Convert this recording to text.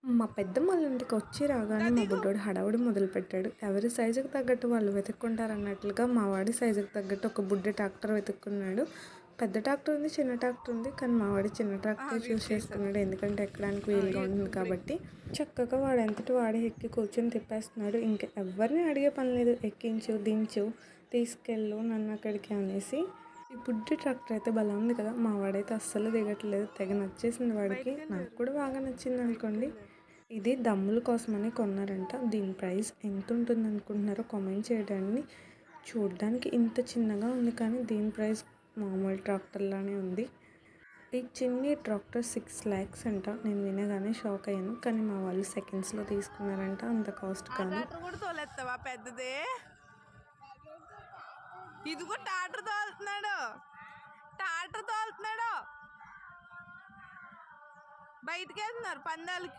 మా పెద్దమ్మోళ్ళ ఇంటికొచ్చి రాగానే మా బుడ్డోడు హడావుడి మొదలుపెట్టాడు. ఎవరి సైజుకి తగ్గట్టు వాళ్ళు వెతుక్కుంటారన్నట్లుగా మా వాడి సైజుకి తగ్గట్టు ఒక బుడ్డ ట్రాక్టర్ వెతుక్కున్నాడు. పెద్ద ట్రాక్టర్ ఉంది, చిన్న ట్రాక్టర్ ఉంది. కానీ మా వాడు చిన్న ట్రాక్టర్ చూస్ చేసుకున్నాడు. ఎందుకంటే ఎక్కడానికి వీలుగా ఉంటుంది కాబట్టి. చక్కగా వాడంతట వాడే ఎక్కి కూర్చొని తిప్పేస్తున్నాడు. ఇంకా ఎవరిని అడిగే పని లేదు. ఎక్కించు, దించు, తీసుకెళ్ళు నన్ను అక్కడికి అనేసి. ఈ బుడ్డి ట్రాక్టర్ అయితే భలే ఉంది కదా. మా వాడైతే అస్సలు దిగట్లేదు. తెగ నచ్చేసింది వాడికి. నాకు కూడా బాగా నచ్చింది అనుకోండి. ఇది దమ్ముల కోసమని కొన్నారంట. దీని ప్రైస్ ఎంత ఉంటుంది అనుకుంటున్నారో కామెంట్ చేయడాన్ని. చూడడానికి ఇంత చిన్నగా ఉంది కానీ దీని ప్రైస్ మామూలు ట్రాక్టర్లానే ఉంది. ఈ చిన్ని ట్రాక్టర్ 6 lakhs అంట. నేను వినగానే షాక్ అయ్యాను. కానీ మా వాళ్ళు సెకండ్స్లో తీసుకున్నారంట. అంత కాస్ట్ కాదు. పెద్దదే ఇదిగో టాటర్ తోలుతున్నాడు, బయటికి వెళ్తున్నారు పందాలకి.